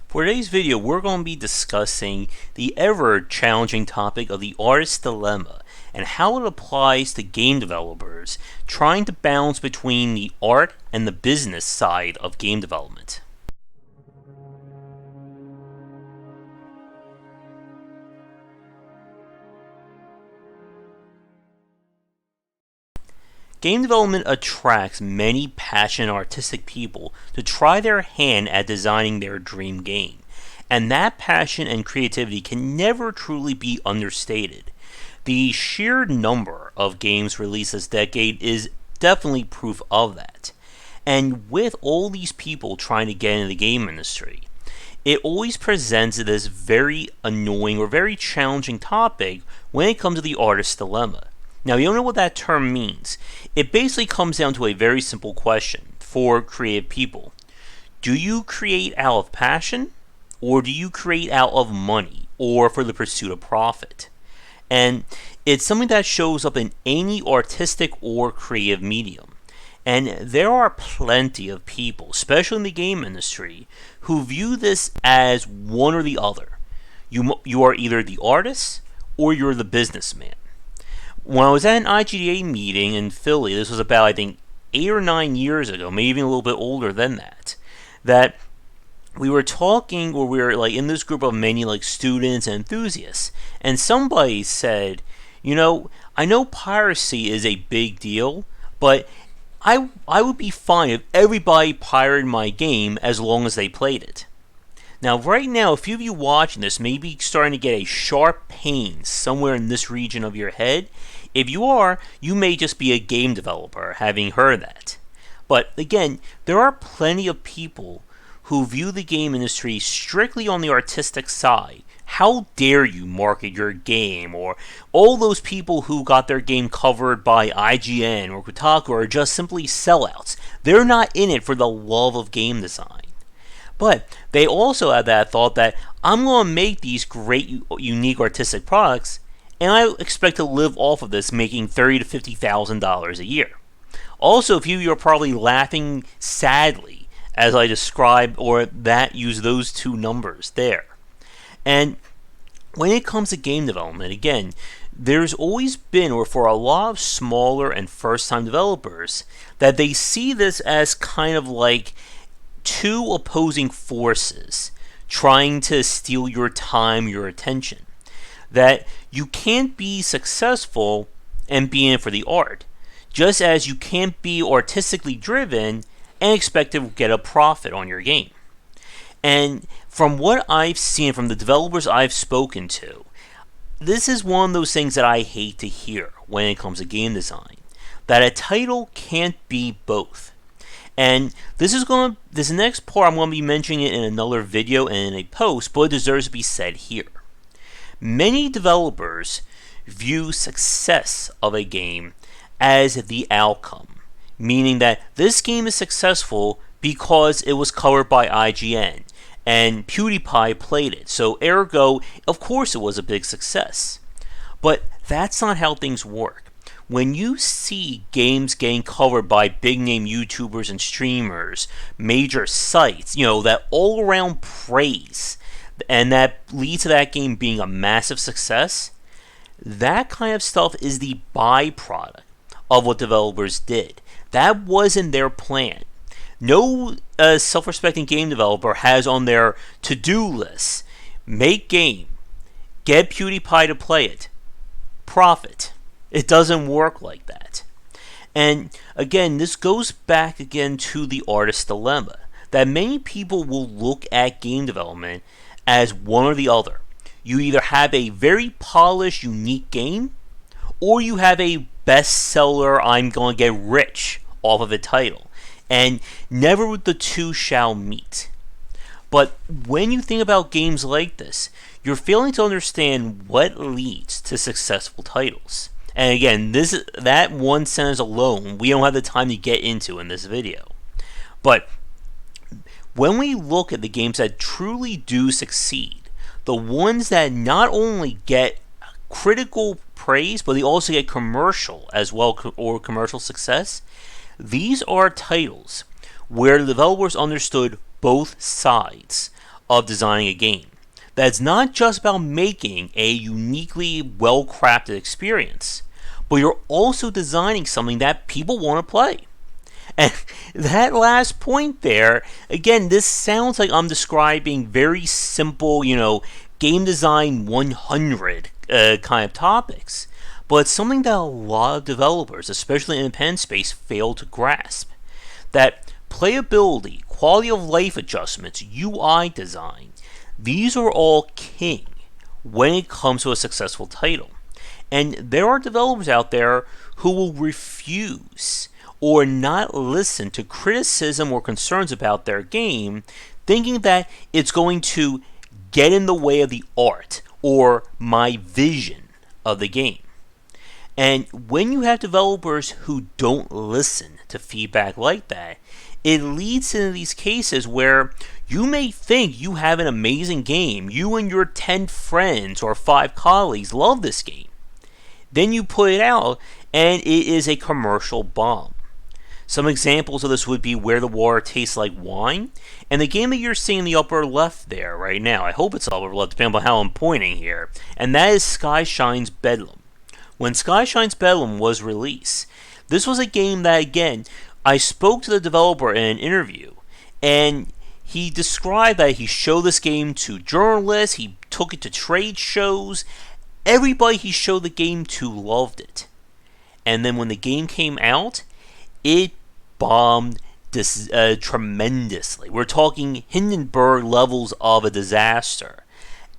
For today's video, we're going to be discussing the ever-challenging topic of the artist's dilemma and how it applies to game developers trying to balance between the art and the business side of game development. Game development attracts many passionate artistic people to try their hand at designing their dream game, and that passion and creativity can never truly be understated. The sheer number of games released this decade is definitely proof of that. And with all these people trying to get into the game industry, it always presents this very annoying or very challenging topic when it comes to the artist's dilemma. Now, you don't know what that term means. It basically comes down to a very simple question for creative people. Do you create out of passion, or do you create out of money, or for the pursuit of profit? And it's something that shows up in any artistic or creative medium. And there are plenty of people, especially in the game industry, who view this as one or the other. You are either the artist or you're the businessman. When I was at an IGDA meeting in Philly, this was about, I think, 8 or 9 years ago, maybe even a little bit older than that we were talking, or we were like in this group of many like students and enthusiasts, and somebody said, I know piracy is a big deal, but I would be fine if everybody pirated my game as long as they played it. Now, right now, a few of you watching this may be starting to get a sharp pain somewhere in this region of your head. If you are, you may just be a game developer, having heard that. But again, there are plenty of people who view the game industry strictly on the artistic side. How dare you market your game? Or all those people who got their game covered by IGN or Kotaku are just simply sellouts. They're not in it for the love of game design. But they also have that thought that I'm going to make these great, unique artistic products, and I expect to live off of this, making $30,000 to $50,000 a year. Also, a few of you are probably laughing sadly as I describe or that use those two numbers there. And when it comes to game development, again, there's always been, or for a lot of smaller and first-time developers, that they see this as kind of like two opposing forces trying to steal your time, your attention. That you can't be successful and be in it for the art, just as you can't be artistically driven and expect to get a profit on your game. And from what I've seen from the developers I've spoken to, this is one of those things that I hate to hear when it comes to game design, that a title can't be both. And this next part I'm going to be mentioning it in another video and in a post, but it deserves to be said here. Many developers view success of a game as the outcome, meaning that this game is successful because it was covered by IGN and PewDiePie played it, so ergo, of course it was a big success. But that's not how things work. When you see games getting covered by big name YouTubers and streamers, major sites, that all around praise, and that leads to that game being a massive success, that kind of stuff is the byproduct of what developers did. That wasn't their plan. No self-respecting game developer has on their to-do list, make game, get PewDiePie to play it, profit. It doesn't work like that. And again, this goes back again to the artist's dilemma, that many people will look at game development as one or the other. You either have a very polished, unique game, or you have a bestseller, I'm going to get rich off of a title. And never the two shall meet. But when you think about games like this, you're failing to understand what leads to successful titles. And again, that one sentence alone, we don't have the time to get into in this video. But when we look at the games that truly do succeed, the ones that not only get critical praise, but they also get commercial as well, or commercial success, these are titles where the developers understood both sides of designing a game. That's not just about making a uniquely well-crafted experience, but you're also designing something that people want to play. And that last point there, again, this sounds like I'm describing very simple, game design 100 kind of topics. But it's something that a lot of developers, especially in the pen space, fail to grasp. That playability, quality of life adjustments, UI design, these are all king when it comes to a successful title. And there are developers out there who will refuse or not listen to criticism or concerns about their game, thinking that it's going to get in the way of the art or my vision of the game. And when you have developers who don't listen to feedback like that, it leads to these cases where you may think you have an amazing game. You and your 10 friends or 5 colleagues love this game. Then you put it out and it is a commercial bomb. Some examples of this would be Where the Water Tastes Like Wine, and the game that you're seeing in the upper left there right now. I hope it's upper left, depending on how I'm pointing here. And that is Sky Shine's Bedlam. When Sky Shine's Bedlam was released, this was a game that, again, I spoke to the developer in an interview, and he described that he showed this game to journalists, he took it to trade shows. Everybody he showed the game to loved it. And then when the game came out, it bombed tremendously. We're talking Hindenburg levels of a disaster.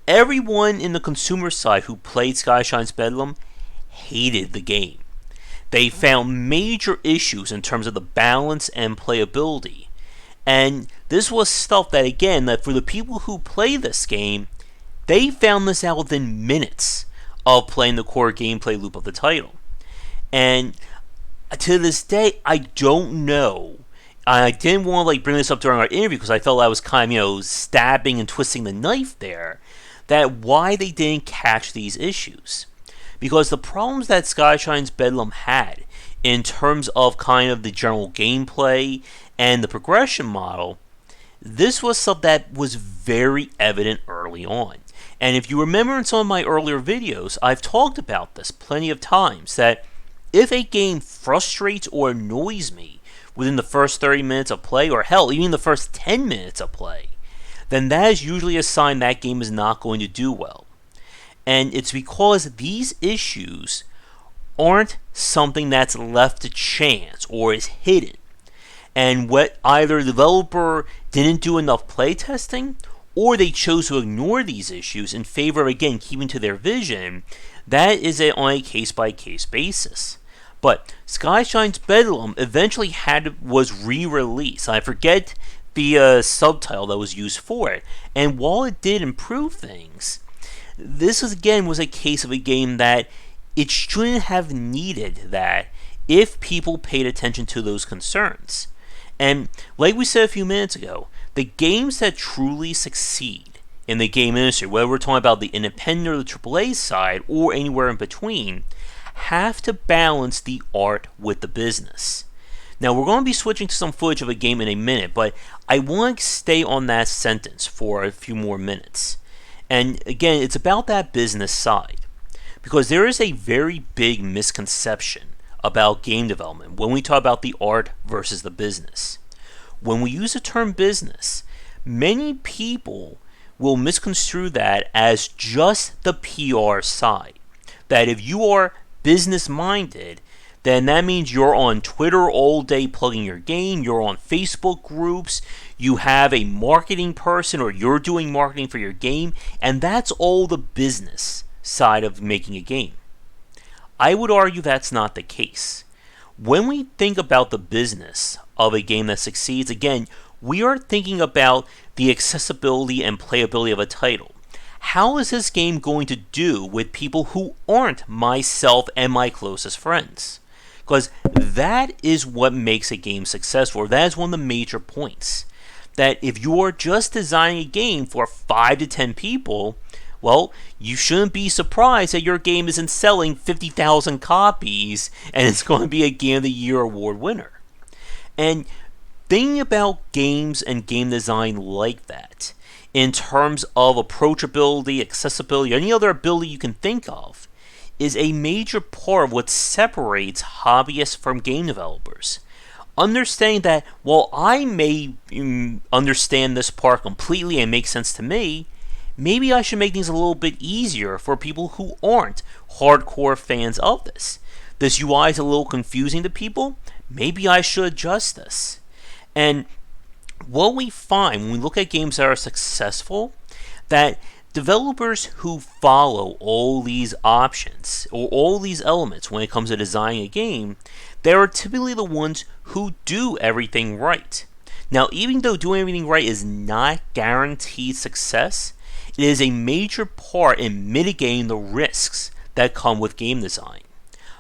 Everyone in the consumer side who played Sky Shine's Bedlam hated the game. They found major issues in terms of the balance and playability. And this was stuff that, again, that for the people who play this game, they found this out within minutes of playing the core gameplay loop of the title. And to this day, I don't know. I didn't want to bring this up during our interview because I felt I was kind of, stabbing and twisting the knife there. That why they didn't catch these issues. Because the problems that Sky Shine's Bedlam had in terms of kind of the general gameplay and the progression model, this was something that was very evident early on. And if you remember in some of my earlier videos, I've talked about this plenty of times, that if a game frustrates or annoys me within the first 30 minutes of play, or hell, even the first 10 minutes of play, then that is usually a sign that game is not going to do well. And it's because these issues aren't something that's left to chance or is hidden. And what either the developer didn't do enough playtesting, or they chose to ignore these issues in favor of, again, keeping to their vision, that is on a case-by-case basis. But Sky Shine's Bedlam eventually was re-released. I forget the subtitle that was used for it. And while it did improve things, this was a case of a game that it shouldn't have needed that if people paid attention to those concerns. And like we said a few minutes ago, the games that truly succeed in the game industry, whether we're talking about the independent or the AAA side or anywhere in between, have to balance the art with the business. Now, we're going to be switching to some footage of a game in a minute, but I want to stay on that sentence for a few more minutes. And again, it's about that business side. Because there is a very big misconception about game development when we talk about the art versus the business. When we use the term business, many people will misconstrue that as just the PR side. That if you are business-minded, then that means you're on Twitter all day plugging your game, you're on Facebook groups, you have a marketing person or you're doing marketing for your game, and that's all the business side of making a game. I would argue that's not the case. When we think about the business of a game that succeeds, again, we are thinking about the accessibility and playability of a title. How is this game going to do with people who aren't myself and my closest friends? Because that is what makes a game successful. That is one of the major points. That if you are just designing a game for 5 to 10 people, well, you shouldn't be surprised that your game isn't selling 50,000 copies and it's going to be a Game of the Year award winner. And thinking about games and game design like that in terms of approachability, accessibility, any other ability you can think of, is a major part of what separates hobbyists from game developers. Understanding that while I may understand this part completely and make sense to me, maybe I should make things a little bit easier for people who aren't hardcore fans of this. This UI is a little confusing to people. Maybe I should adjust this. And what we find when we look at games that are successful, that developers who follow all these options or all these elements when it comes to designing a game, they are typically the ones who do everything right. Now, even though doing everything right is not guaranteed success, it is a major part in mitigating the risks that come with game design.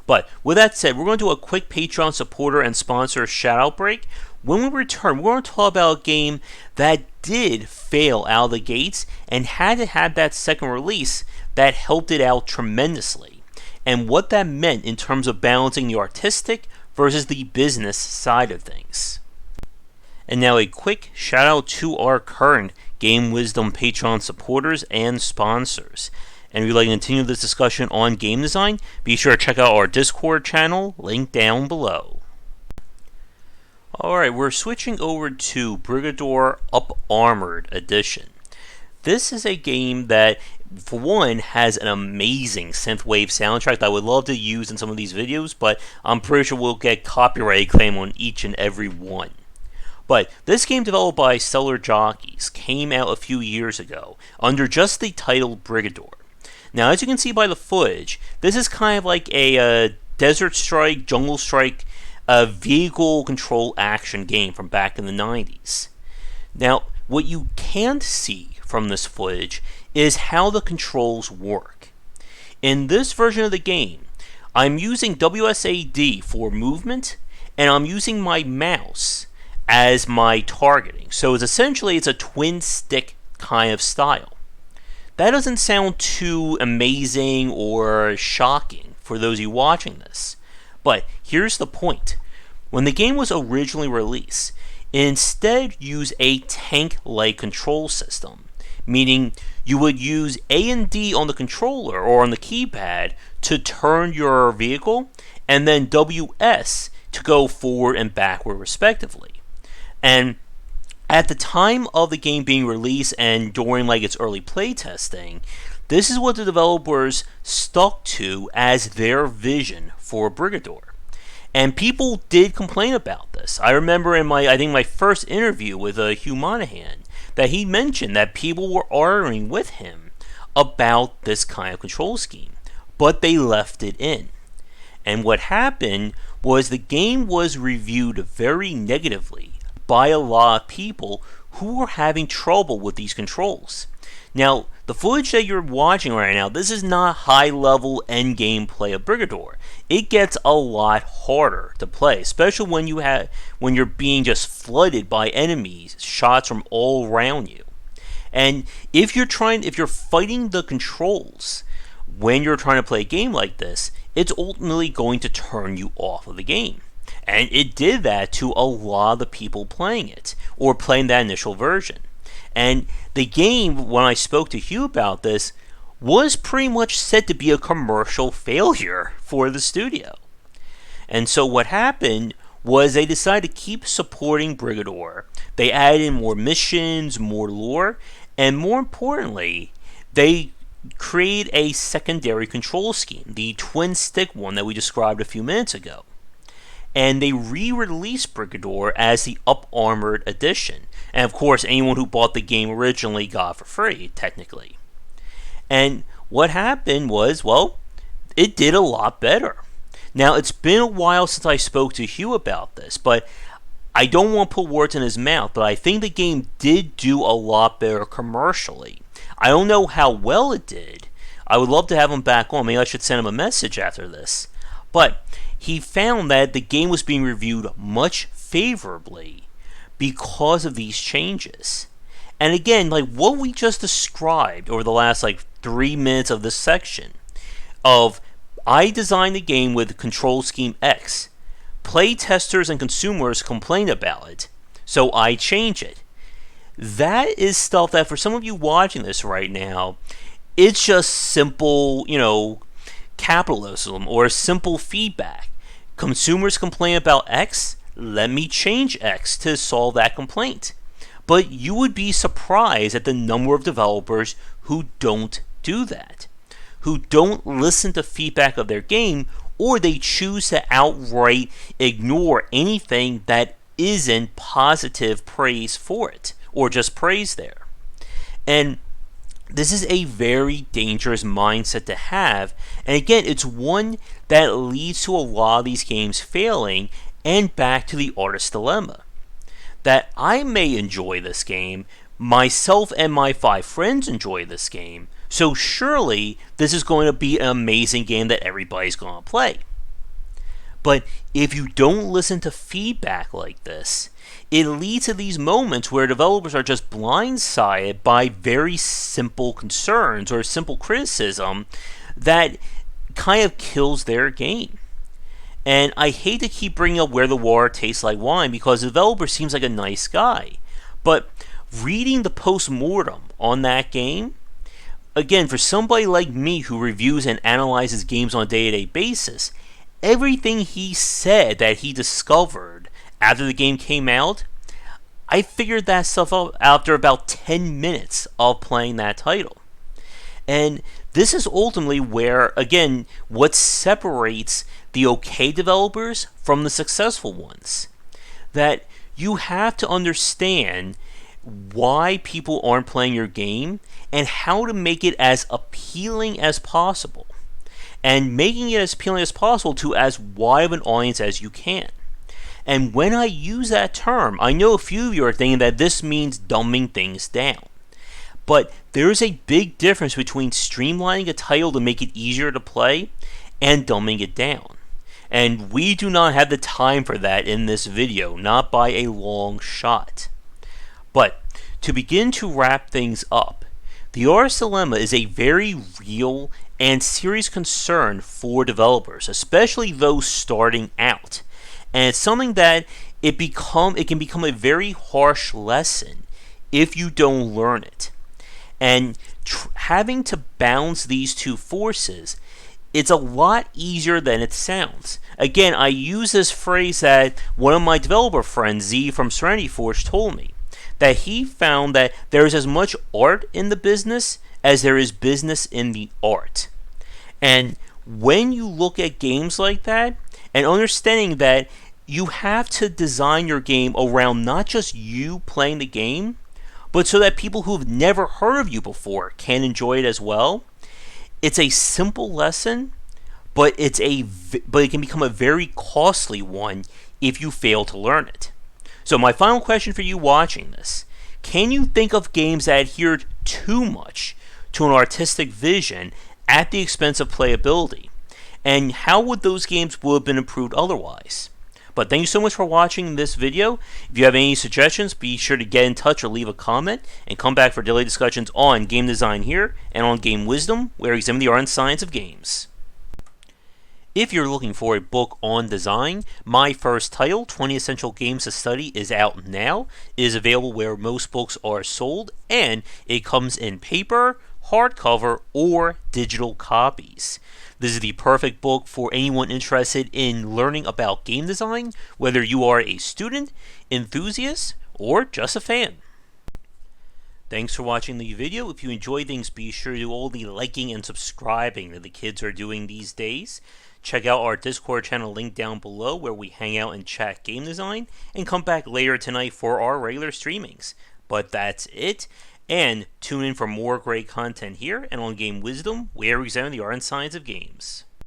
But with that said, we're going to do a quick Patreon supporter and sponsor shout out break. When we return, we're going to talk about a game that did fail out of the gates and had to have that second release that helped it out tremendously, and what that meant in terms of balancing the artistic versus the business side of things. And now a quick shout out to our current Game Wisdom Patreon supporters and sponsors. And if you'd like to continue this discussion on game design, be sure to check out our Discord channel, linked down below. Alright, we're switching over to Brigador Up Armored Edition. This is a game that, for one, has an amazing synthwave soundtrack that I would love to use in some of these videos, but I'm pretty sure we'll get copyright claim on each and every one. But this game, developed by Stellar Jockeys, came out a few years ago under just the title Brigador. Now, as you can see by the footage, this is kind of like a Desert Strike, Jungle Strike, vehicle control action game from back in the 90s. Now, what you can't see from this footage is how the controls work. In this version of the game, I'm using WSAD for movement, and I'm using my mouse as my targeting. So it's a twin stick kind of style. That doesn't sound too amazing or shocking for those of you watching this. But here's the point. When the game was originally released, it instead used a tank-like control system, meaning you would use A and D on the controller or on the keypad to turn your vehicle, and then WS to go forward and backward respectively. And at the time of the game being released and during its early playtesting, this is what the developers stuck to as their vision for Brigador. And people did complain about this. I remember in my first interview with Hugh Monahan that he mentioned that people were arguing with him about this kind of control scheme, but they left it in. And what happened was the game was reviewed very negatively by a lot of people who were having trouble with these controls. Now, the footage that you're watching right now, this is not high-level endgame play of Brigador. It gets a lot harder to play, especially when you're being just flooded by enemies, shots from all around you. And if you're fighting the controls when you're trying to play a game like this, it's ultimately going to turn you off of the game. And it did that to a lot of the people playing it, or playing that initial version. And the game, when I spoke to Hugh about this, was pretty much said to be a commercial failure for the studio. And so what happened was they decided to keep supporting Brigador. They added in more missions, more lore, and more importantly, they created a secondary control scheme, the twin stick one that we described a few minutes ago. And they re-released Brigador as the Up Armored Edition. And of course, anyone who bought the game originally got it for free, technically. And what happened was, well, it did a lot better. Now, it's been a while since I spoke to Hugh about this, but I don't want to put words in his mouth, but I think the game did do a lot better commercially. I don't know how well it did. I would love to have him back on. Maybe I should send him a message after this. But he found that the game was being reviewed much favorably because of these changes. And again, what we just described over the last 3 minutes of this section of I designed the game with Control Scheme X. Playtesters and consumers complain about it, so I change it. that is stuff that for some of you watching this right now, it's just simple, capitalism or simple feedback. Consumers complain about X, let me change X to solve that complaint. But you would be surprised at the number of developers who don't do that, who don't listen to feedback of their game, or they choose to outright ignore anything that isn't positive praise for it, or just praise there. And this is a very dangerous mindset to have, and again, it's one that leads to a lot of these games failing, and back to the artist's dilemma. That I may enjoy this game, myself and my 5 friends enjoy this game, so surely this is going to be an amazing game that everybody's going to play. But if you don't listen to feedback like this, it leads to these moments where developers are just blindsided by very simple concerns or simple criticism that kind of kills their game. And I hate to keep bringing up Where the Water Tastes Like Wine because the developer seems like a nice guy. But reading the post-mortem on that game, again, for somebody like me who reviews and analyzes games on a day-to-day basis, everything he said that he discovered after the game came out, I figured that stuff out after about 10 minutes of playing that title. And this is ultimately where, again, what separates the okay developers from the successful ones. That you have to understand why people aren't playing your game and how to make it as appealing as possible. And making it as appealing as possible to as wide of an audience as you can. And when I use that term, I know a few of you are thinking that this means dumbing things down. But there is a big difference between streamlining a title to make it easier to play and dumbing it down. And we do not have the time for that in this video, not by a long shot. But to begin to wrap things up, the artist's dilemma is a very real and serious concern for developers, especially those starting out. And it's something that it can become a very harsh lesson if you don't learn it. And having to balance these two forces, it's a lot easier than it sounds. Again, I use this phrase that one of my developer friends, Z from Serenity Forge, told me. That he found that there is as much art in the business as there is business in the art. And when you look at games like that, and understanding that you have to design your game around not just you playing the game, but so that people who've never heard of you before can enjoy it as well. It's a simple lesson, but it can become a very costly one if you fail to learn it. So my final question for you watching this, can you think of games that adhered too much to an artistic vision at the expense of playability? And how would those games would have been improved otherwise? But thank you so much for watching this video. If you have any suggestions, be sure to get in touch or leave a comment, and come back for daily discussions on game design here and on Game Wisdom, where we examine the art and science of games. If you're looking for a book on design, my first title, 20 Essential Games to Study, is out now. It is available where most books are sold, and it comes in paper, hardcover, or digital copies. This is the perfect book for anyone interested in learning about game design, whether you are a student, enthusiast, or just a fan. Thanks for watching the video. If you enjoyed things, be sure to do all the liking and subscribing that the kids are doing these days. Check out our Discord channel linked down below where we hang out and chat game design, and come back later tonight for our regular streamings. But that's it, and tune in for more great content here and on Game Wisdom, where we examine the art and science of games.